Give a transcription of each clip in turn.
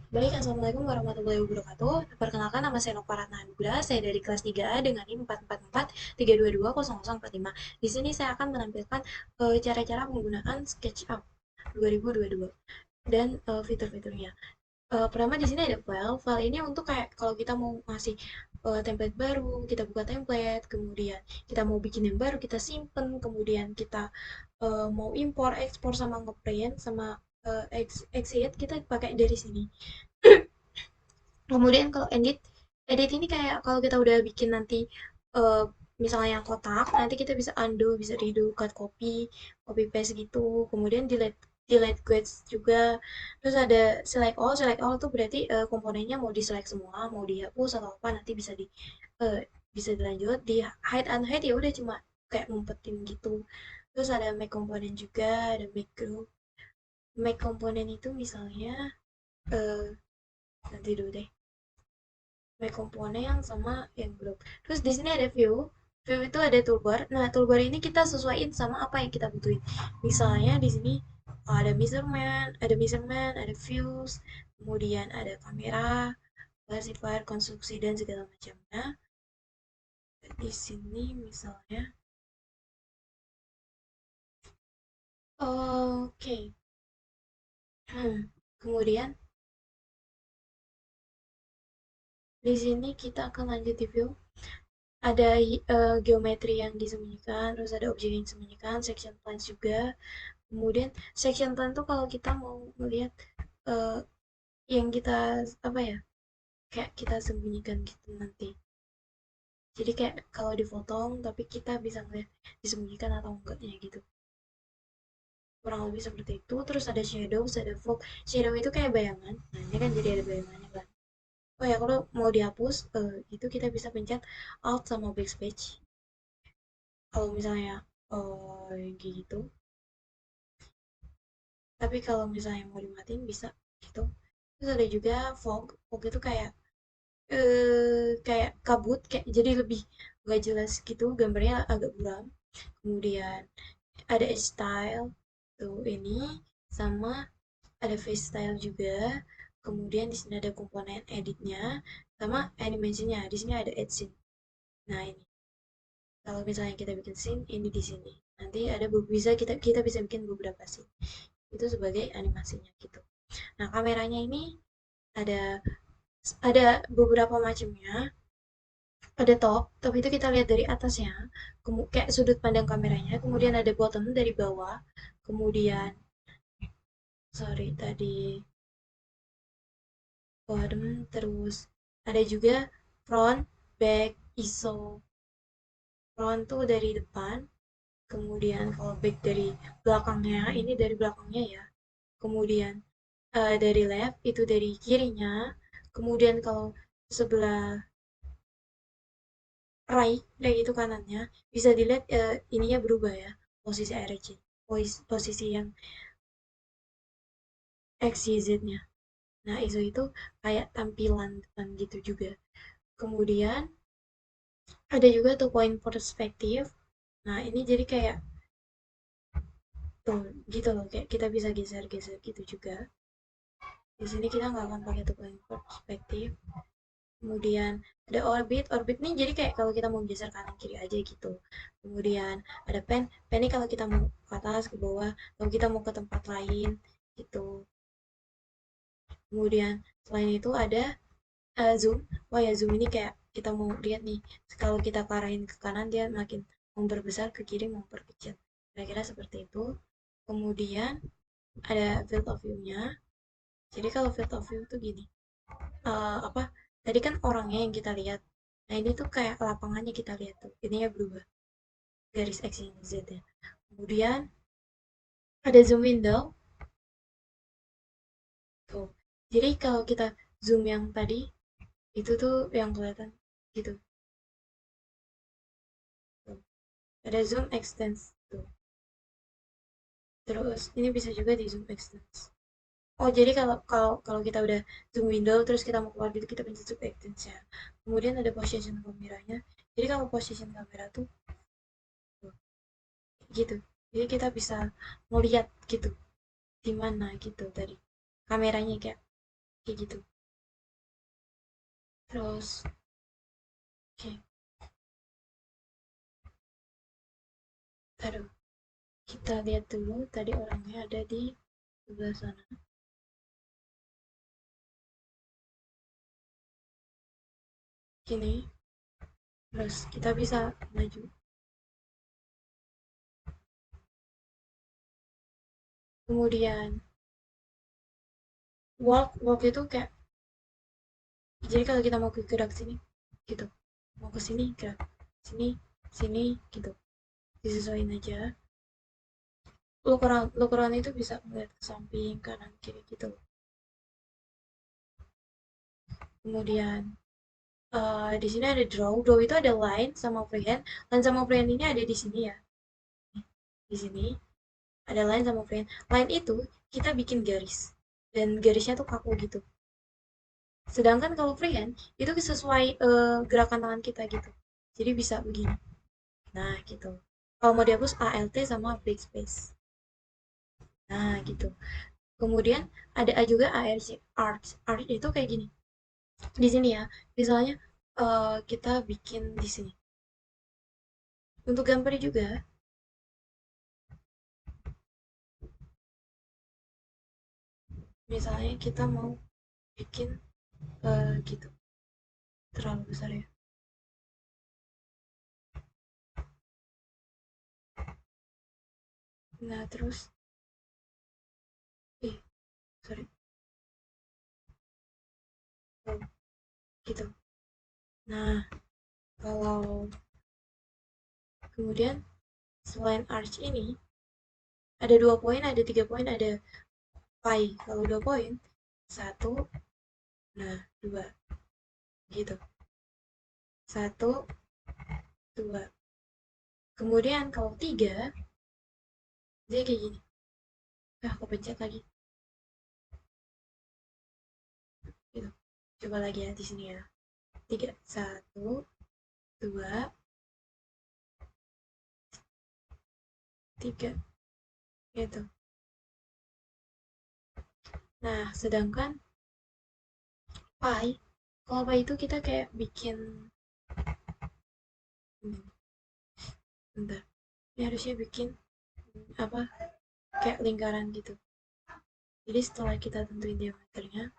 Baik, Assalamualaikum warahmatullahi wabarakatuh. Perkenalkan, nama saya Nova Ratnahandra. Saya dari kelas 3A dengan NIM 444-322-0045. Di sini saya akan menampilkan cara-cara penggunaan SketchUp 2022 dan fitur-fiturnya. Pertama di sini ada file. File ini untuk kayak kalau kita mau ngasih template baru, kita buka template, kemudian kita mau bikin yang baru, kita simpen, kemudian kita mau impor, ekspor sama ngeprint sama exit, kita pakai dari sini. Kemudian kalau edit, edit ini kayak kalau kita udah bikin nanti eh, misalnya yang kotak, nanti kita bisa undo, bisa redo, cut copy, copy paste gitu. Kemudian delete delete grids juga. Terus ada select all tuh berarti komponennya mau di select semua, mau dihapus atau apa nanti eh, bisa dilanjut. Di hide unhide ya udah cuma kayak ngumpetin gitu. Terus ada make komponen juga, ada make group. Make komponen itu misalnya eh nanti dulu deh. My komponen sama yang group. Terus di sini ada view. View itu ada toolbar. Nah, toolbar ini kita sesuaiin sama apa yang kita butuhin. Misalnya di sini ada measurement, ada views, kemudian ada kamera, classifier, konstruksi dan segala macamnya. Di sini misalnya, oke. Kemudian di sini kita akan lanjut di view. Ada geometri yang disembunyikan, terus ada objek yang disembunyikan, section plans juga. Kemudian section plan tuh kalau kita mau melihat eh, yang kita apa ya, kayak kita sembunyikan gitu nanti. Jadi kayak kalau dipotong tapi kita bisa melihat disembunyikan atau enggaknya gitu. Kurang lebih seperti itu. Terus ada shadow, ada fog. Shadow itu kayak bayangan. Nah, ini kan jadi ada bayangannya kan. Oh ya, kalau mau dihapus, itu kita bisa pencet Alt sama Backspace. Kalau misalnya gitu. Tapi kalau misalnya mau dimatiin bisa gitu. Terus ada juga fog. Fog itu kayak kabut, kayak jadi lebih nggak jelas gitu, gambarnya agak buram. Kemudian ada edge style tuh ini, sama ada face style juga. Kemudian di sini ada komponen editnya sama animasinya. Di sini ada add scene. Nah, ini kalau misalnya kita bikin scene ini di sini. Nanti ada bisa kita kita bisa bikin beberapa scene. Itu sebagai animasinya gitu. Nah, kameranya ini ada ada beberapa macamnya. Ada top, top itu kita lihat dari atasnya, kayak sudut pandang kameranya, kemudian ada bottom dari bawah, kemudian, sorry tadi bottom, terus ada juga front, back, ISO. Front tuh dari depan, kemudian kalau back dari belakangnya, ini dari belakangnya ya. Kemudian dari left itu dari kirinya, kemudian kalau sebelah right, right itu kanannya, bisa dilihat ininya berubah ya, posisi RJ, posisi yang X, Y, Z-nya. Nah, itu kayak tampilan depan gitu juga. Kemudian ada juga tuh point perspektif. Nah, ini jadi kayak tuh gitu loh, kayak kita bisa geser-geser gitu juga. Di sini kita nggak akan pakai tuh point perspektif. Kemudian ada orbit, orbit nih jadi kayak kalau kita mau geser kanan kiri aja gitu. Kemudian ada pen, pen ini kalau kita mau ke atas, ke bawah, kalau kita mau ke tempat lain gitu. Kemudian selain itu ada zoom. Oh ya, zoom ini kayak kita mau lihat nih, kalau kita arahin ke kanan dia makin memperbesar, ke kiri memperkecil. Kira-kira seperti itu. Kemudian ada field of view-nya. Jadi kalau field of view tuh gini, apa? Tadi kan orangnya yang kita lihat. Nah, ini tuh kayak lapangannya kita lihat tuh. Ininya berubah, garis X, Y, Z ya. Kemudian ada zoom window tuh. Jadi kalau kita zoom yang tadi, itu tuh yang kelihatan gitu. Tuh. Ada zoom extends tuh. Terus ini bisa juga di zoom extends. Oh, jadi kalau kalau kalau kita udah zoom window terus kita mau keluar gitu kita pencet zoom extends ya. Kemudian ada position kameranya. Jadi kalau position kamera tuh gitu. Jadi kita bisa melihat gitu di mana gitu tadi kameranya kayak kayak gitu. Terus oke, aduh, kita lihat dulu tadi orangnya ada di sebelah sana. Gini, terus kita bisa maju. Kemudian walk itu kayak, jadi kalau kita mau gerak sini gitu, mau ke sini gerak, sini sini gitu, disesuaikan aja. Look around itu bisa melihat ke samping kanan kiri gitu. Kemudian di sini ada draw itu ada line sama freehand. Line sama freehand ini ada di sini ya, di sini ada line sama freehand. Line itu kita bikin garis dan garisnya tuh kaku gitu. Sedangkan kalau freehand itu sesuai gerakan tangan kita gitu, jadi bisa begini. Nah gitu, kalau mau dihapus ALT sama backspace. Nah gitu. Kemudian ada juga ARC. Arch itu kayak gini. Di sini ya, misalnya kita bikin di sini. Untuk gambar juga, misalnya kita mau bikin gitu, terlalu besar ya. Nah terus, ih sorry, oh, gitu. Nah kalau kemudian selain arch ini ada 2 poin, ada 3 poin, ada pi. Kalau 2 poin, satu, nah dua, gitu. Satu, dua. Kemudian kalau tiga, dia kayak gini. Aku pencet lagi. Gitu. Coba lagi ya di sini ya. Tiga, satu, dua, tiga, gitu. Nah, sedangkan pi, kalau pi itu kita kayak bikin, bentar, ini harusnya bikin apa? Kayak lingkaran gitu. Jadi setelah kita tentuin diameternya,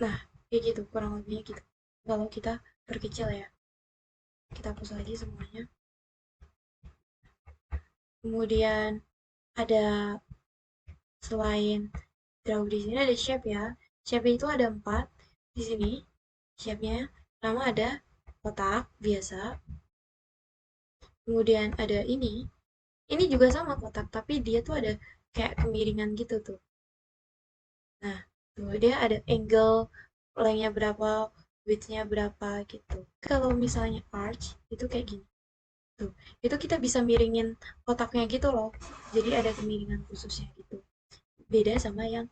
nah kayak gitu kurang lebihnya gitu. Kalau kita perkecil ya, kita hapus lagi semuanya. Kemudian ada, selain draw di sini ada shape ya. Shape itu ada 4 di sini. Shape-nya pertama ada kotak biasa. Kemudian ada ini juga sama kotak tapi dia tuh ada kayak kemiringan gitu tuh. Nah, tuh dia ada angle, lengthnya berapa, width-nya berapa gitu. Kalau misalnya arch itu kayak gini. Tuh, itu kita bisa miringin kotaknya gitu loh. Jadi ada kemiringan khususnya gitu. Beda sama yang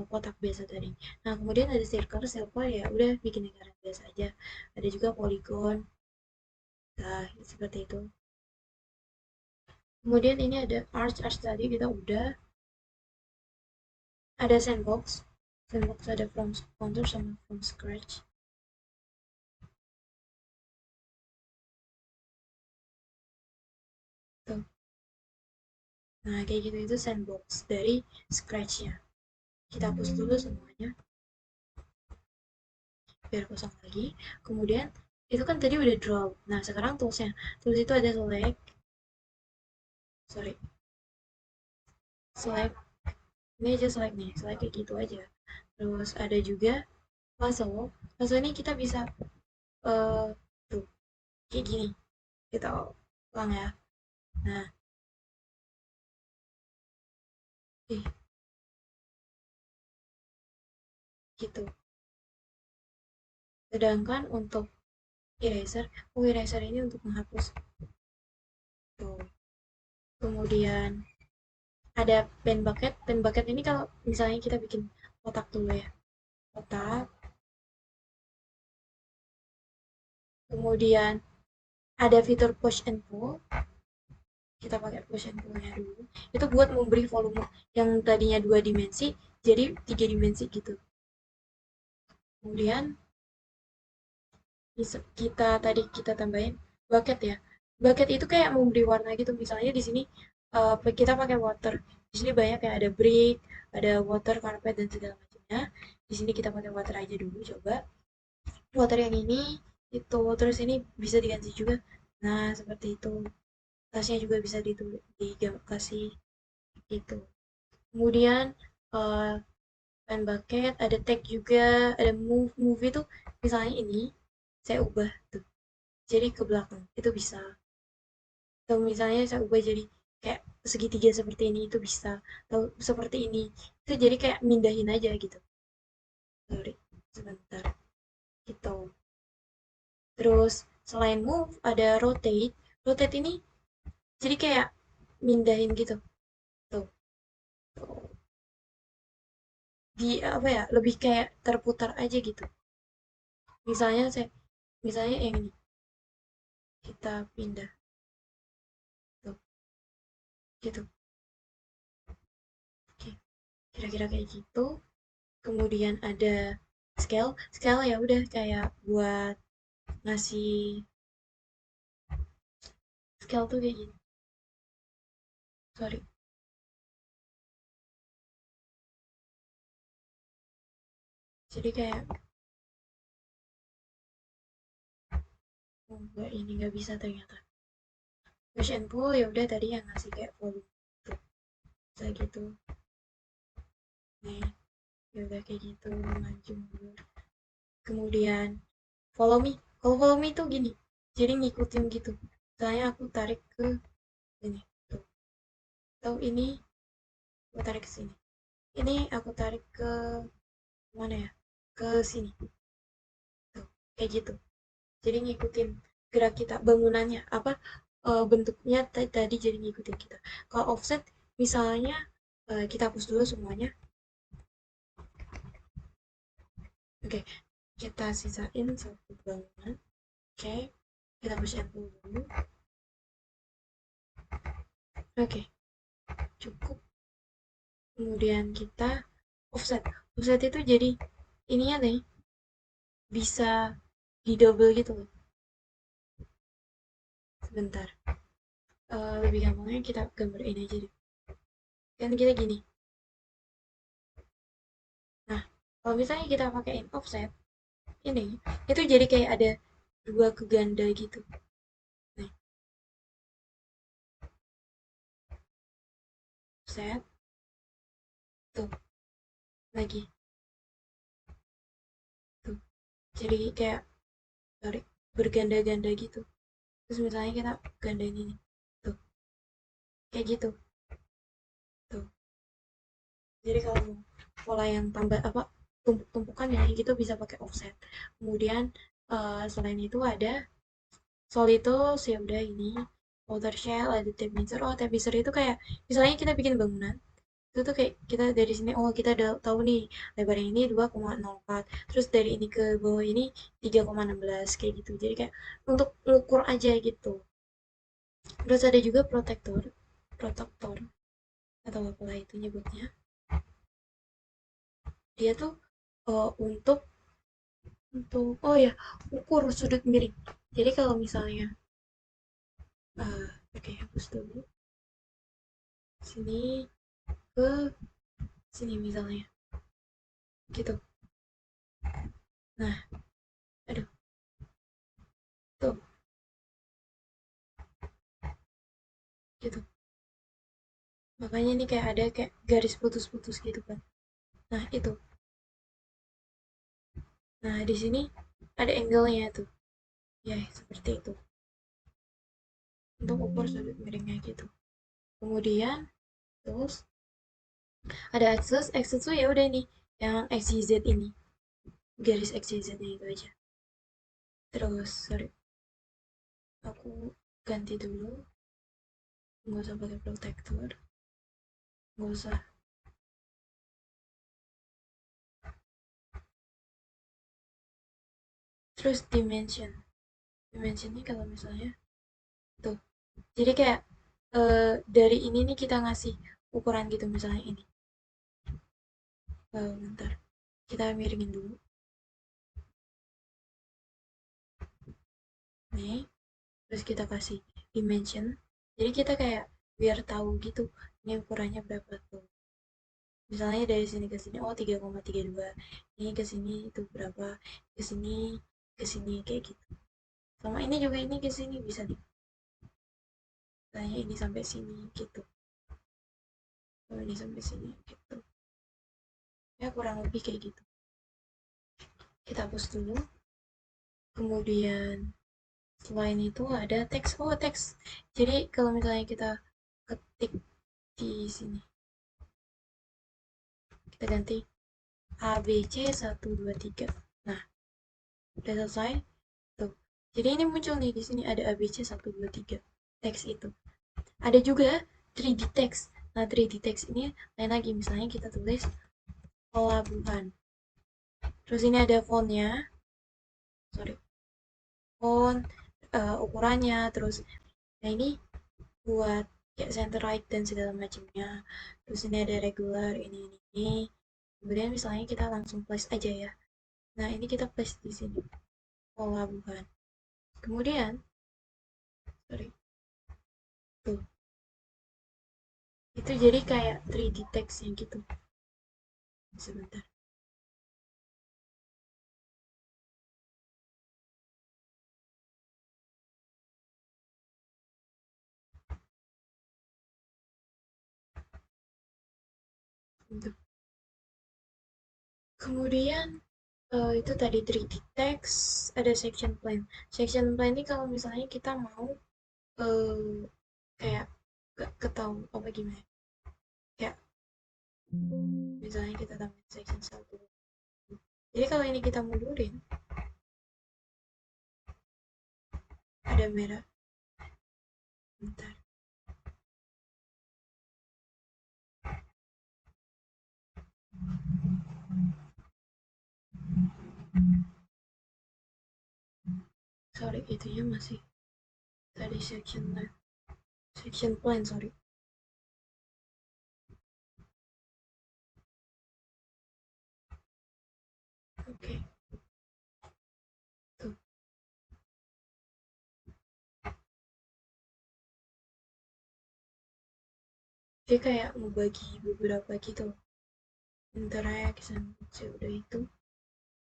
kotak biasa tadi. Nah, kemudian ada circle ya udah bikin lingkaran biasa aja. Ada juga polygon. Nah, seperti itu. Kemudian ini ada arch tadi kita udah. Ada sandbox ada from contour sama from scratch. Tuh. Nah, kayak gitu itu sandbox dari scratch-nya. Kita hapus dulu semuanya biar kosong lagi. Kemudian itu kan tadi udah draw. Nah, sekarang toolsnya. Tools itu ada select, sorry, select. Ini aja select nih, select kayak gitu aja. Terus ada juga lasso. Lasso ini kita bisa eh tuh kayak gini. Kita ulang ya. Nah, ih, gitu. Sedangkan untuk eraser, eraser ini untuk menghapus tuh. Kemudian ada pen bucket ini kalau misalnya kita bikin kotak dulu ya, kotak. Kemudian ada fitur push and pull. kita pakai push and pull-nya dulu. Itu buat memberi volume yang tadinya 2 dimensi jadi 3 dimensi gitu. Kemudian kita tadi kita tambahin bucket ya. Bucket itu kayak memberi warna gitu. Misalnya di sini kita pakai water. Di sini banyak kayak ada brick, ada water, carpet dan segala macamnya. Di sini kita pakai water aja dulu coba. Water yang ini itu terus ini bisa diganti juga. Nah, seperti itu. Tasnya juga bisa dikasih gitu. Kemudian uh, pen bucket, ada tag juga, ada move itu misalnya ini saya ubah tuh jadi ke belakang itu bisa. Atau misalnya saya ubah jadi kayak segitiga seperti ini itu bisa. Atau seperti ini itu jadi kayak mindahin aja gitu. Sorry, sebentar gitu. Terus selain move ada rotate. Rotate ini jadi kayak mindahin gitu. Tuh, tuh. Di apa ya? Lebih kayak terputar aja gitu. Misalnya yang ini kita pindah tuh gitu. Oke, kira-kira kayak gitu. Kemudian ada scale. Scale ya udah kayak buat ngasih scale tuh kayak gini. Sorry. Jadi kayak oh, enggak ini nggak bisa ternyata. Push and pull ya udah tadi yang ngasih kayak volume tuh. Bisa gitu. Nih, ya udah kayak gitu maju mundur. Kemudian follow me. Kalau follow me tuh gini. Jadi ngikutin gitu. Misalnya aku tarik ke sini tuh. Atau ini aku tarik ke sini. Ini aku tarik ke mana ya? Ke sini. Tuh, kayak gitu. Jadi ngikutin gerak kita, bangunannya apa bentuknya tadi jadi ngikutin kita. Kalau offset misalnya kita hapus dulu semuanya. Oke, kita sisain satu bangunan. Oke, kita push enter dulu. Oke, cukup. Kemudian kita offset. Offset itu jadi ininya nih bisa di double gitu loh. Sebentar. Lebih gampangnya kita gambar ini aja deh. Kan kita gini. Nah, kalau misalnya kita pakein offset, ini itu jadi kayak ada dua keganda gitu. Nih, set tuh lagi tuh. Jadi kayak sorry, berganda-ganda gitu. Terus misalnya kita ganda ini nih. Tuh, kayak gitu. Tuh. Jadi kalau mau pola yang tambah apa tumpuk-tumpukan ya gitu bisa pakai offset. Kemudian selain itu ada solid tools ya udah ini outer shell ada tape measure. Oh, tape measure itu kayak misalnya kita bikin bangunan itu tuh kayak kita dari sini oh kita udah tahu nih lebarnya ini 2,04 terus dari ini ke bawah ini 3,16 kayak gitu jadi kayak untuk ngukur aja gitu. Terus ada juga protektor atau apalah itu nyebutnya. Dia tuh untuk oh ya ukur sudut miring. Jadi kalau misalnya oke hapus dulu sini ke sini misalnya gitu. Nah, aduh tuh gitu. Makanya ini kayak ada kayak garis putus-putus gitu kan. Nah, itu. Nah, di sini ada angle-nya tuh. Ya, seperti itu. Untuk ukur sudut miringnya gitu. Kemudian, terus ada axis. Axis tuh ya udah nih, yang XYZ ini. Garis XYZ-nya itu aja. Terus, sorry, aku ganti dulu. Nggak usah pakai protector. Nggak usah. Terus dimension. Dimensionnya kalau misalnya tuh. Jadi kayak Dari ini nih kita ngasih ukuran gitu misalnya ini. Bentar, kita miringin dulu nih, terus kita kasih dimension. Jadi kita kayak biar tahu gitu ini ukurannya berapa tuh. Misalnya dari sini ke sini, oh 3,32. Ini ke sini itu berapa? Ke sini kayak gitu. Sama ini juga ini ke sini bisa nih. Misalnya ini sampai sini gitu. Oh, ini sampai sini gitu. Ya kurang lebih kayak gitu. Kita hapus dulu. Kemudian selain itu ada teks. Oh, teks. Jadi kalau misalnya kita ketik di sini, kita ganti ABC 123. Nah, udah selesai. Tuh. Jadi ini muncul nih di sini ada ABC 123 teks itu. Ada juga 3D text. Nah, 3D text ini lain lagi, misalnya kita tulis pelabuhan. Terus ini ada fontnya, sorry, font, ukurannya, terus nah ini buat kayak center right dan segala macamnya. Terus ini ada regular, ini. Kemudian misalnya kita langsung place aja ya. Nah, ini kita place di sini, pelabuhan. Kemudian, sorry, tuh, itu jadi kayak 3D text yang gitu. Sebentar. Untuk kemudian itu tadi 3D text, ada section plan. Section plan ini kalau misalnya kita mau eh, kayak gak ketahui apa gimana. Kayak misalnya kita tambahin section satu. Jadi kalau ini kita mundurin, ada merah. Bentar. Sorry, itunya masih tadi section plan. Section plan, sorry. Oke, okay. Tuh. Dia kayak mau bagi beberapa gitu. Bentar ya, kesana. Udah itu.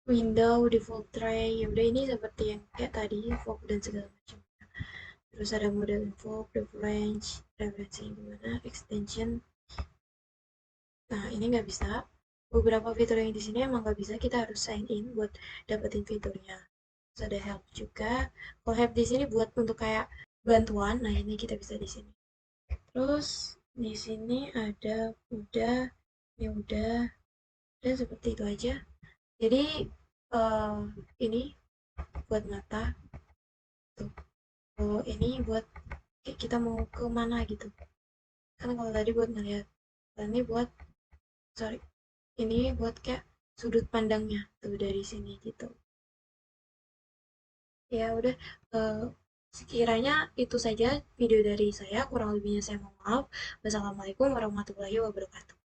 Window, default tray, ya udah ini seperti yang kayak tadi, fog dan segala macam. Terus ada model info, preference, referensi gimana, extension. Nah, ini nggak bisa. Beberapa fitur yang di sini emang nggak bisa, kita harus sign in buat dapetin fiturnya. Terus ada help juga. Kalau help di sini buat untuk kayak bantuan, nah ini kita bisa di sini. Terus di sini ada udah, ya udah, dan seperti itu aja. Jadi uh, ini buat mata, tuh. Kalau ini buat kayak kita mau ke mana gitu. Kan kalau tadi buat ngeliat, ini buat, sorry, ini buat kayak sudut pandangnya tuh dari sini gitu. Ya udah, eh, sekiranya itu saja video dari saya, kurang lebihnya saya mohon maaf. Wassalamualaikum warahmatullahi wabarakatuh.